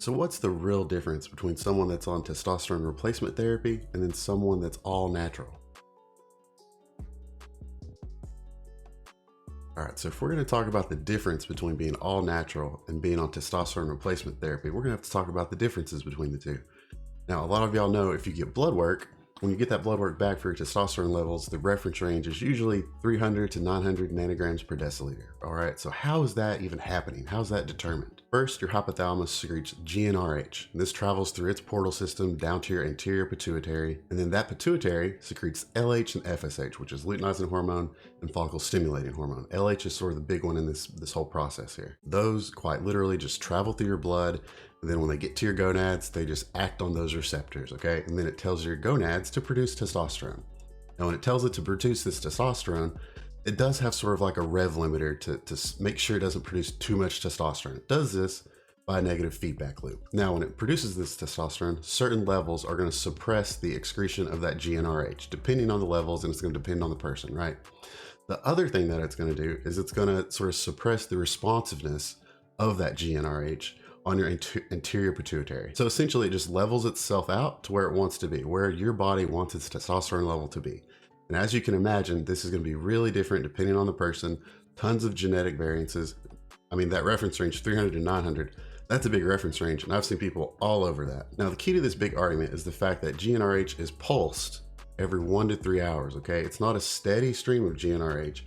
So what's the real difference between someone that's on testosterone replacement therapy and then someone that's all natural? All right, so if we're going to talk about the difference between being all natural and being on testosterone replacement therapy, we're going to have to talk about the differences between the two. Now, a lot of y'all know if you get blood work, when you get that blood work back for your testosterone levels, the reference range is usually 300 to 900 nanograms per deciliter. All right, so how is that even happening? How's that determined? First, your hypothalamus secretes GnRH. And this travels through its portal system down to your anterior pituitary, and then that pituitary secretes LH and FSH, which is luteinizing hormone and follicle stimulating hormone. LH is sort of the big one in this whole process here. Those quite literally just travel through your blood, and then when they get to your gonads, they just act on those receptors, okay? And then it tells your gonads to produce testosterone. Now, when it tells it to produce this testosterone, it does have sort of like a rev limiter to make sure it doesn't produce too much testosterone. It does this by a negative feedback loop. Now, when it produces this testosterone, certain levels are going to suppress the excretion of that GnRH, depending on the levels, and it's going to depend on the person, right? The other thing that it's going to do is it's going to sort of suppress the responsiveness of that GnRH on your anterior pituitary. So essentially it just levels itself out to where it wants to be, where your body wants its testosterone level to be. And as you can imagine, this is going to be really different depending on the person, tons of genetic variances. I mean, that reference range 300 to 900, that's a big reference range, and I've seen people all over that. Now, the key to this big argument is the fact that GnRH is pulsed every 1 to 3 hours, okay? It's not a steady stream of GnRH,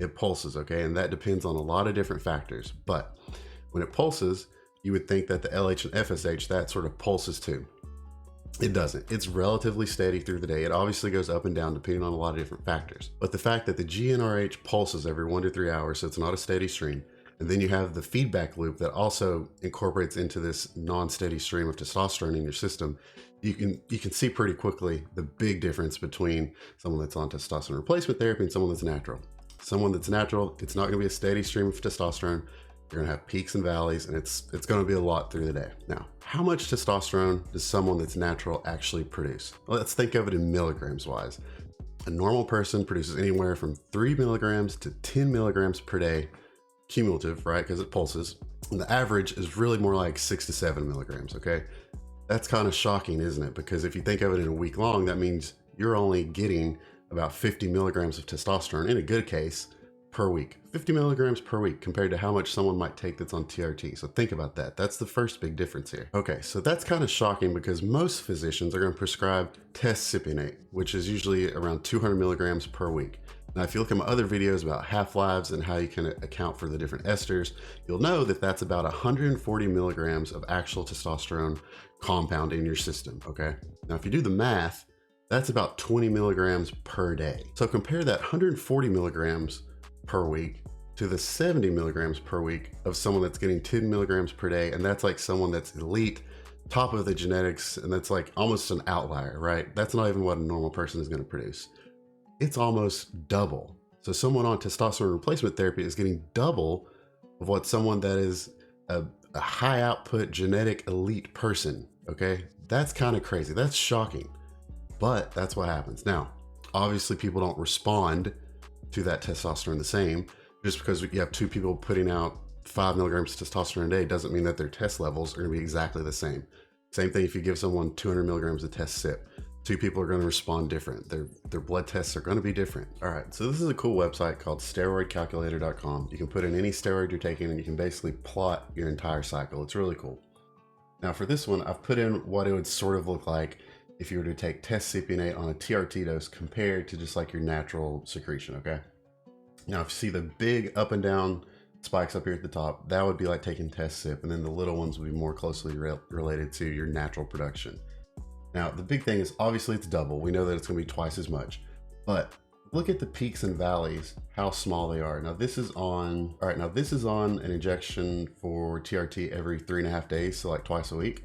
it pulses, okay? And that depends on a lot of different factors. But when it pulses, you would think that the LH and FSH, that sort of pulses too. It doesn't. It's relatively steady through the day. It obviously goes up and down depending on a lot of different factors. But the fact that the GnRH pulses every 1 to 3 hours, so it's not a steady stream, and then you have the feedback loop that also incorporates into this non-steady stream of testosterone in your system, you can see pretty quickly the big difference between someone that's on testosterone replacement therapy and someone that's natural. Someone that's natural, it's not going to be a steady stream of testosterone. You're gonna have peaks and valleys, and it's gonna be a lot through the day. Now, how much testosterone does someone that's natural actually produce? Well, let's think of it in milligrams wise. A normal person produces anywhere from 3 milligrams to 10 milligrams per day, cumulative, right? Because it pulses. And the average is really more like 6 to 7 milligrams, okay? That's kind of shocking, isn't it? Because if you think of it in a week long, that means you're only getting about 50 milligrams of testosterone, in a good case, per week. 50 milligrams per week compared to how much someone might take that's on TRT. So think about that. That's the first big difference here. Okay, so that's kind of shocking because most physicians are going to prescribe testosterone, which is usually around 200 milligrams per week. Now, if you look at my other videos about half-lives and how you can account for the different esters, you'll know that that's about 140 milligrams of actual testosterone compound in your system, okay? Now, if you do the math, that's about 20 milligrams per day. So compare that 140 milligrams per week to the 70 milligrams per week of someone that's getting 10 milligrams per day. And that's like someone that's elite, top of the genetics, and that's like almost an outlier, right? That's not even what a normal person is going to produce. It's almost double. So someone on testosterone replacement therapy is getting double of what someone that is a high output genetic elite person, okay? That's kind of crazy. That's shocking, but that's what happens. Now, obviously people don't respond to that testosterone the same. Just because you have two people putting out 5 milligrams of testosterone a day doesn't mean that their test levels are going to be exactly the same. Same thing if you give someone 200 milligrams of test SIP. Two people are going to respond different. Their blood tests are going to be different. All right, so this is a cool website called steroidcalculator.com. You can put in any steroid you're taking and you can basically plot your entire cycle. It's really cool. Now for this one, I've put in what it would sort of look like if you were to take testosterone on a TRT dose compared to just like your natural secretion, okay? Now, if you see the big up and down spikes up here at the top, that would be like taking test SIP, and then the little ones would be more closely related to your natural production. Now, the big thing is obviously it's double. We know that it's gonna be twice as much, but look at the peaks and valleys, how small they are. Now this is on, all right, now this is on an injection for TRT every 3.5 days, so like twice a week.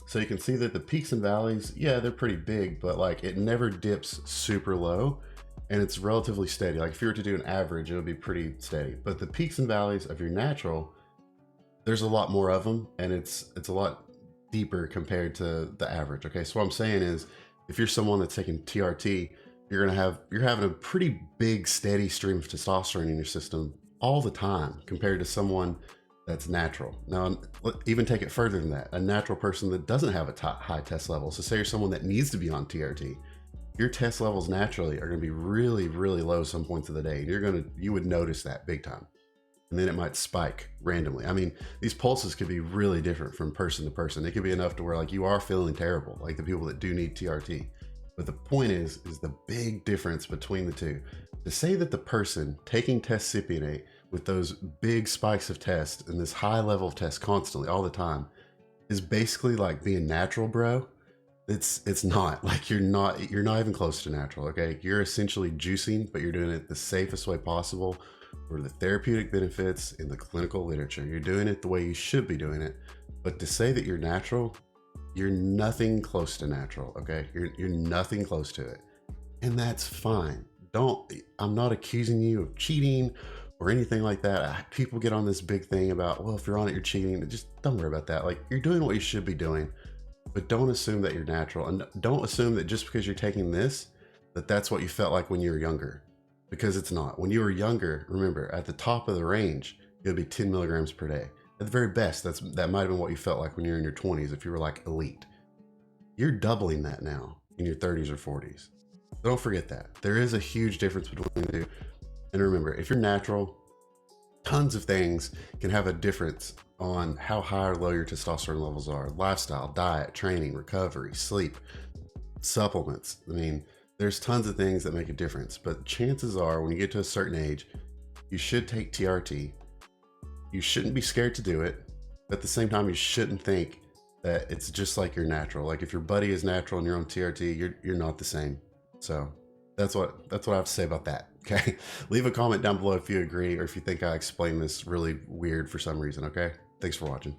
So you can see that the peaks and valleys, yeah, they're pretty big, but like it never dips super low and it's relatively steady. Like if you were to do an average, it would be pretty steady. But the peaks and valleys of your natural, there's a lot more of them and it's a lot deeper compared to the average. Okay, so what I'm saying is if you're someone that's taking TRT, you're having a pretty big steady stream of testosterone in your system all the time compared to someone That's natural. Now, even take it further than that. A natural person that doesn't have a high test level. So say you're someone that needs to be on TRT, your test levels naturally are going to be really, really low some points of the day. And you would notice that big time. And then it might spike randomly. I mean, these pulses could be really different from person to person. It could be enough to where like you are feeling terrible, like the people that do need TRT. But the point is the big difference between the two. To say that the person taking Testsipionate with those big spikes of test and this high level of test constantly all the time is basically like being natural, bro. It's not. Like you're not even close to natural. Okay, you're essentially juicing, but you're doing it the safest way possible for the therapeutic benefits in the clinical literature. You're doing it the way you should be doing it. But to say that you're natural, you're nothing close to natural. Okay, you're nothing close to it, and that's fine. I'm not accusing you of cheating or anything like that. People get on this big thing about, well, if you're on it, you're cheating. Just don't worry about that. Like, you're doing what you should be doing, but don't assume that you're natural, and don't assume that just because you're taking this, that's what you felt like when you were younger, because it's not. When you were younger, remember, at the top of the range, it would be 10 milligrams per day. At the very best, that might have been what you felt like when you were in your 20s, if you were like elite. You're doubling that now in your 30s or 40s. Don't forget that. There is a huge difference between the two. And remember, if you're natural, tons of things can have a difference on how high or low your testosterone levels are. Lifestyle, diet, training, recovery, sleep, supplements. I mean, there's tons of things that make a difference. But chances are, when you get to a certain age, you should take TRT. You shouldn't be scared to do it. But at the same time, you shouldn't think that it's just like you're natural. Like if your buddy is natural and you're on TRT, you're not the same. So that's what I have to say about that. Okay. Leave a comment down below if you agree or if you think I explained this really weird for some reason. Okay. Thanks for watching.